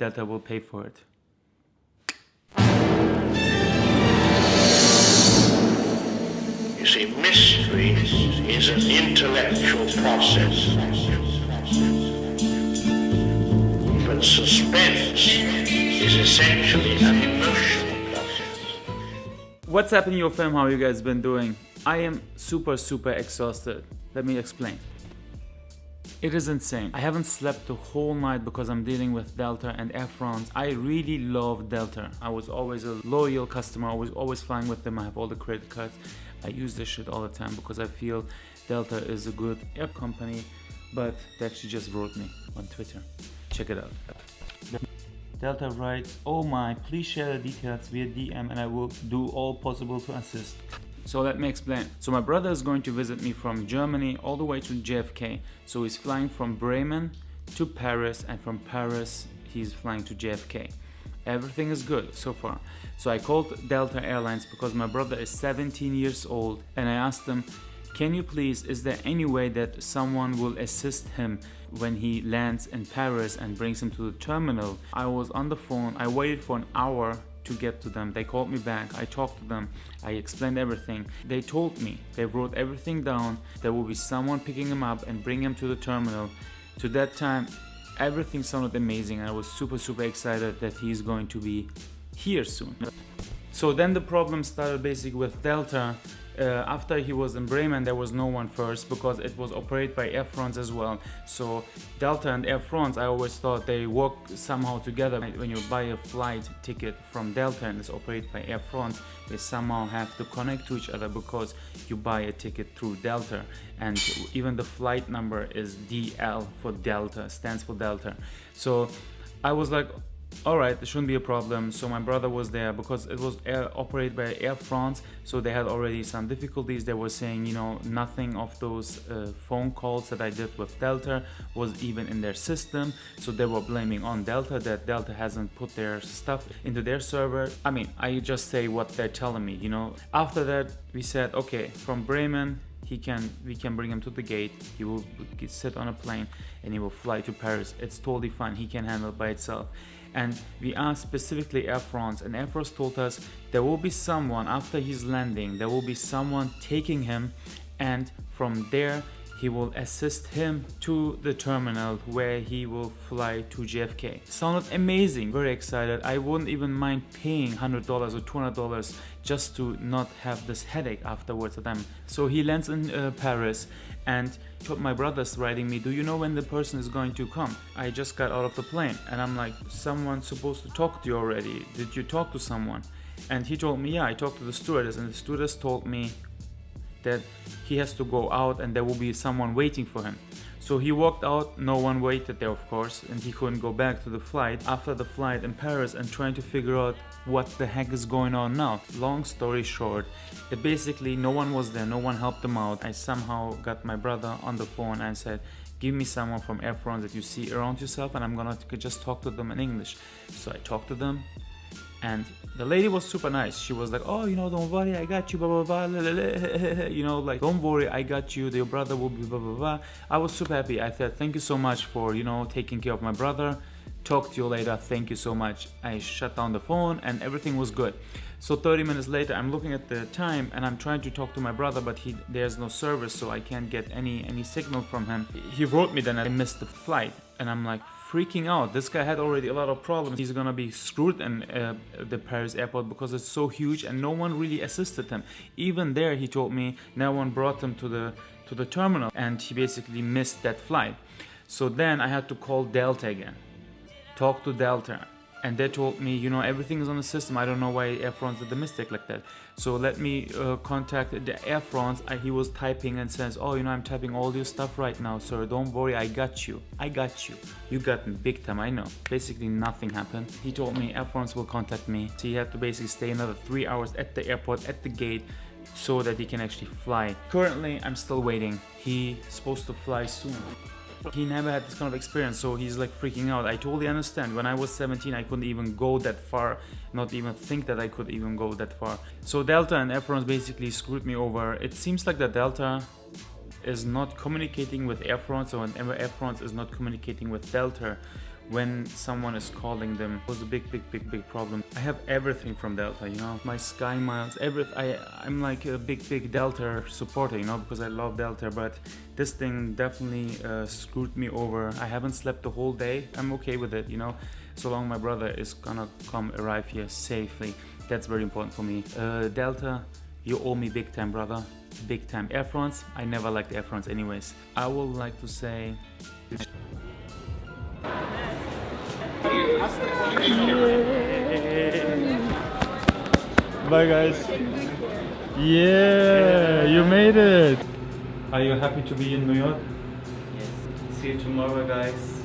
Delta will pay for it. You see, mystery is an intellectual process, but suspense is essentially an emotional process. What's happening, yo fam? How you guys been doing? I am super exhausted. Let me explain. It is insane. I haven't slept the whole night because I'm dealing with Delta and Air France. I really love Delta. I was always a loyal customer. I was always flying with them. I have all the credit cards. I use this shit all the time because I feel Delta is a good air company. But they actually just wrote me on Twitter. Check it out. Delta writes, "Oh my, please share the details via DM and I will do all possible to assist." So let me explain. So my brother is going to visit me from Germany all the way to JFK. So he's flying from Bremen to Paris, and from Paris he's flying to JFK. Everything is good so far. So I called Delta Airlines because my brother is 17 years old, and I asked them, "Can you please, is there any way that someone will assist him when he lands in Paris and brings him to the terminal?" I was on the phone. I waited for an hour to get to them. They called me back. I talked to them. I explained everything. They told me, they wrote everything down. There will be someone picking him up and bring him to the terminal. To that time, everything sounded amazing. I was super excited that he's going to be here soon. So then the problem started basically with Delta. After he was in Bremen, there was no one first because it was operated by Air France as well. So Delta and Air France, I always thought they work somehow together. When you buy a flight ticket from Delta and it's operated by Air France, they somehow have to connect to each other because you buy a ticket through Delta, and even the flight number is DL for Delta, stands for Delta. So I was like, alright, there shouldn't be a problem. So my brother was there because it was operated by Air France, so they had already some difficulties. They were saying, you know, nothing of those phone calls that I did with Delta was even in their system. So they were blaming on Delta that Delta hasn't put their stuff into their server. I mean, I just say what they're telling me, you know. After that, we said, okay, from Bremen, we can bring him to the gate. He will sit on a plane and he will fly to Paris. It's totally fine. He can handle it by itself. And we asked specifically Air France, and Air France told us there will be someone after he's landing, there will be someone taking him, and from there he will assist him to the terminal where he will fly to JFK. Sounded amazing, very excited. I wouldn't even mind paying $100 or $200 just to not have this headache afterwards at them. So he lands in Paris, and my brother's writing me, "Do you know when the person is going to come? I just got out of the plane." And I'm like, "Someone's supposed to talk to you already. Did you talk to someone?" And he told me, "Yeah, I talked to the stewardess," and the stewardess told me that he has to go out and there will be someone waiting for him. So he walked out, no one waited there of course, and he couldn't go back to the flight after the flight in Paris and trying to figure out what the heck is going on now. Long story short, that basically no one was there, no one helped him out. I somehow got my brother on the phone and said, "Give me someone from Air France that you see around yourself and I'm gonna just talk to them in English." So I talked to them, and the lady was super nice. She was like, "Oh, you know, don't worry, I got you, blah, blah, blah, you know, like, don't worry, I got you, your brother will be blah, blah, blah." I was super happy. I said, "Thank you so much for, you know, taking care of my brother. Talk to you later, thank you so much." I shut down the phone and everything was good. So 30 minutes later, I'm looking at the time and I'm trying to talk to my brother, but there's no service, so I can't get any signal from him. He wrote me that I missed the flight, and I'm like freaking out. This guy had already a lot of problems. He's gonna be screwed in the Paris airport because it's so huge and no one really assisted him. Even there, he told me no one brought him to the terminal, and he basically missed that flight. So then I had to call Delta again, talk to Delta, and they told me, you know, everything is on the system. I don't know why Air France did the mistake like that. So let me contact the Air France. He was typing and says, "Oh, you know, I'm typing all your stuff right now, sir. Don't worry, I got you. I got you. You got me big time, I know." Basically nothing happened. He told me Air France will contact me. So he had to basically stay another 3 hours at the airport, at the gate, so that he can actually fly. Currently, I'm still waiting. He's supposed to fly soon. He never had this kind of experience, so he's like freaking out. I totally understand. When I was 17, I couldn't even go that far, not even think that I could even go that far. So Delta and Air France basically screwed me over. It seems like that Delta is not communicating with Air France, or whenever Air France is not communicating with Delta, when someone is calling them. It was a big problem. I have everything from Delta, you know, my Sky Miles, everything. I'm like a big Delta supporter, you know, because I love Delta, but this thing definitely screwed me over. I haven't slept the whole day. I'm okay with it, you know, so long my brother is gonna arrive here safely. That's very important for me. Delta, you owe me big time, brother. Big time. Air France, I never liked Air France anyways. I would like to say... Bye guys. Yeah, you made it. Are you happy to be in New York? Yes. See you tomorrow guys.